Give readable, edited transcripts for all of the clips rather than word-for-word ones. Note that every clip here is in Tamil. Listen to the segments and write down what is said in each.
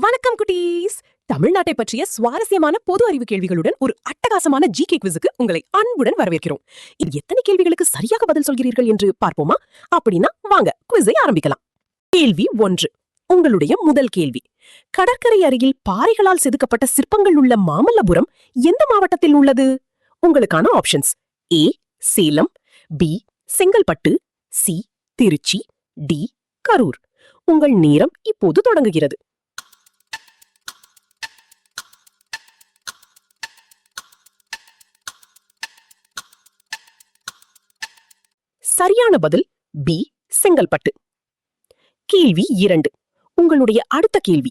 வணக்கம் குட்டீஸ். தமிழ்நாட்டை பற்றிய சுவாரஸ்யமான பொது அறிவு கேள்விகளுடன் ஒரு அட்டகாசமான ஜிகே குவிஸுக்கு உங்களை அன்புடன் வரவேற்கிறோம். இது எத்தனை கேள்விகளுக்கு சரியாக பதில் சொல்கிறீர்கள் என்று பார்ப்போமா? அப்படின்னா வாங்க குவிஸை ஆரம்பிக்கலாம். கேள்வி 1. உங்களுடைய முதல் கேள்வி. கடற்கரை அருகில் பாறைகளால் செதுக்கப்பட்ட சிற்பங்கள் உள்ள மாமல்லபுரம் எந்த மாவட்டத்தில் உள்ளது? உங்களுக்கான options: A Salem, B Chengalpattu, C Tiruchi, D Karur. உங்கள் நேரம் இப்போது தொடங்குகிறது. சரியான பதில் பி செங்கல்பட்டு. கேள்வி 2. உங்களுடைய அடுத்த கேள்வி.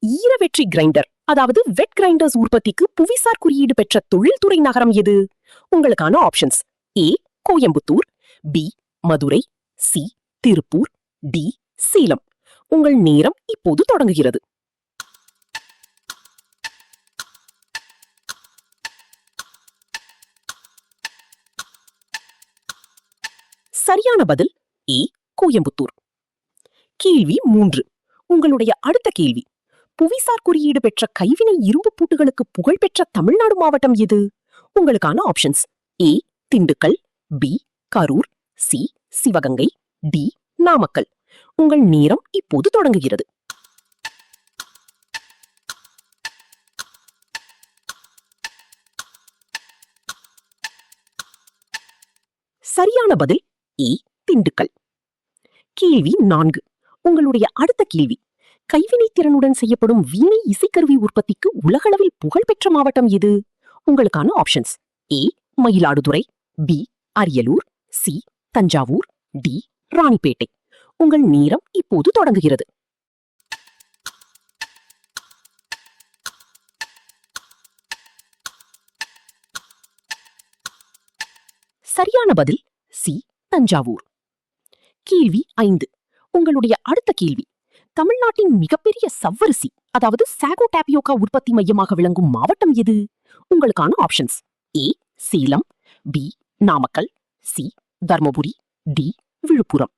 ஈரவெற்றி கிரைண்டர் அதாவது வெட் கிரைண்டர்ஸ் உற்பத்திக்கு புவிசார் குறியீடு பெற்ற தொழில்துறை நகரம் எது? உங்களுக்கான options: A Coimbatore, B Madurai, C Tiruppur, D Salem. உங்கள் நேரம் இப்போது தொடங்குகிறது. சரியான பதில் ஏ கோயம்புத்தூர். கேள்வி 3. உங்களுடைய அடுத்த கேள்வி. புவிசார் குறியீடு பெற்ற கைவினை இரும்பு பூட்டுகளுக்கு புகழ்பெற்ற தமிழ்நாடு மாவட்டம் எது? உங்களுக்கான options: A Dindigul, B Karur, C Sivaganga, D Namakkal. உங்கள் நேரம் இப்போது தொடங்குகிறது. சரியான பதில் ஏ திண்டுக்கல். கேள்வி 4. உங்களுடைய அடுத்த கேள்வி. கைவினை திறனுடன் செய்யப்படும் வீணை இசைக்கருவி உற்பத்திக்கு உலகளவில் புகழ்பெற்ற மாவட்டம் எது? உங்களுக்கான options: A Mayiladuthurai, B Ariyalur, C Thanjavur, D Ranipet. உங்கள் நேரம் இப்போது தொடங்குகிறது. சரியான பதில் சி தஞ்சாவூர். கேள்வி 5. உங்களுடைய அடுத்த கேள்வி. தமிழ்நாட்டின் மிகப்பெரிய சவ்வரிசி அதாவது சாகோ டாபியோகா உற்பத்தி மையமாக விளங்கும் மாவட்டம் எது? உங்களுக்கான options: A Salem, B Namakkal, C Dharmapuri, D Viluppuram.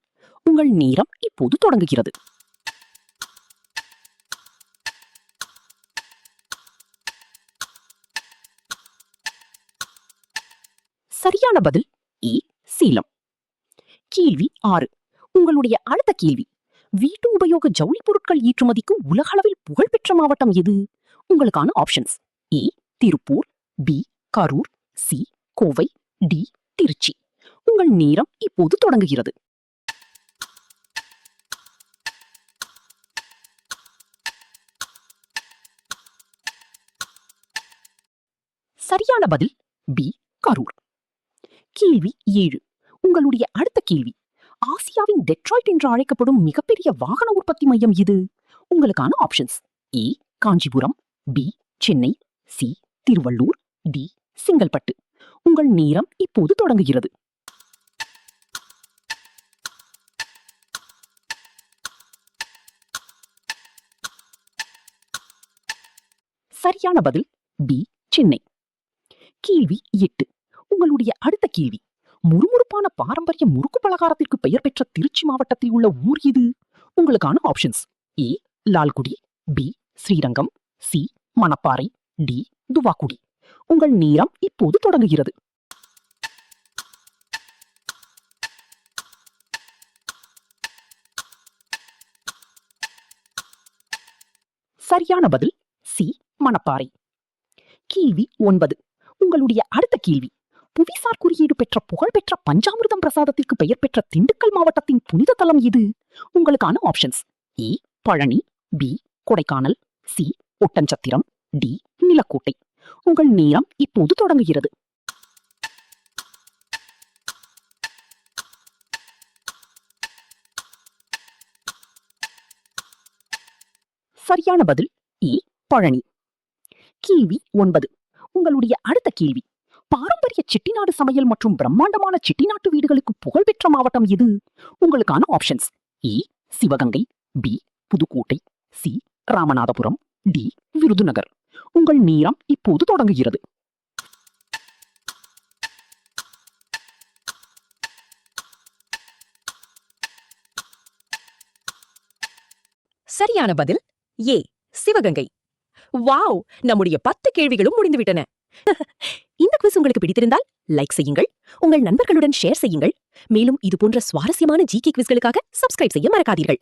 உங்கள் நேரம் இப்போது தொடங்குகிறது. சரியான பதில் ஏ சேலம். கேள்வி 6. உங்களுடைய அடுத்த கேள்வி. வீட்டு உபயோக ஜவுளி பொருட்கள் ஏற்றுமதிக்கு உலகளவில் புகழ்பெற்ற மாவட்டம் எது? உங்களுக்கான options: A Tiruppur, B Karur, C Kovai, D Tiruchi. உங்கள் நேரம் இப்போது தொடங்குகிறது. சரியான பதில் பி கரூர். கேள்வி 7. உங்களுடைய அடுத்த கேள்வி. ஆசியாவின் டெட்ராய்ட் என்று அழைக்கப்படும் மிகப்பெரிய வாகன உற்பத்தி மையம் இது? உங்களுக்கான options: A Kanchipuram, B Chennai, C Tiruvallur, D Chengalpattu. உங்கள் நேரம் இப்போது தொடங்குகிறது. சரியான பதில் பி சென்னை. கேள்வி 8. உங்களுடைய அடுத்த கேள்வி. முறுமுறுப்பான பாரம்பரிய முறுக்கு பலகாரத்திற்கு பெயர் பெற்ற திருச்சி மாவட்டத்தில் உள்ள ஊர் இது? உங்களுக்கான options: A Lalgudi, B Srirangam, C Manapparai, D Thuvakudi. உங்கள் நேரம் இப்போது தொடங்குகிறது. சரியான பதில் சி மணப்பாறை. கேள்வி 9. உங்களுடைய அடுத்த கேள்வி. புவிசார் குறியீடு பெற்ற புகழ்பெற்ற பஞ்சாமிர்தம் பிரசாதத்திற்கு பெயர் பெற்ற திண்டுக்கல் மாவட்டத்தின் புனித தலம் இது? உங்களுக்கான options: A Palani, B Kodaikanal, C Oddanchatram, D Nilakottai. உங்கள் நேரம் இப்போது தொடங்குகிறது. சரியான பதில் ஏ பழனி. கேள்வி 9. உங்களுடைய அடுத்த கேள்வி. பாரம்பரிய செட்டிநாடு சமையல் மற்றும் பிரம்மாண்டமான செட்டிநாட்டு வீடுகளுக்கு புகழ்பெற்ற மாவட்டம் எது? உங்களுக்கான options: A Sivaganga, B Pudukkottai, C Ramanathapuram, D Virudhunagar. உங்கள் நேரம் இப்போது தொடங்குகிறது. சரியான பதில் ஏ சிவகங்கை. வாவ், நம்முடைய 10 கேள்விகளும் முடிந்துவிட்டன. இந்த குவிஸ் உங்களுக்கு பிடித்திருந்தால் லைக் செய்யுங்கள், உங்கள் நண்பர்களுடன் ஷேர் செய்யுங்கள். மேலும் இது போன்ற சுவாரஸ்யமான ஜிகே குவிஸ்களுக்காக சப்ஸ்கிரைப் செய்ய மறக்காதீர்கள்.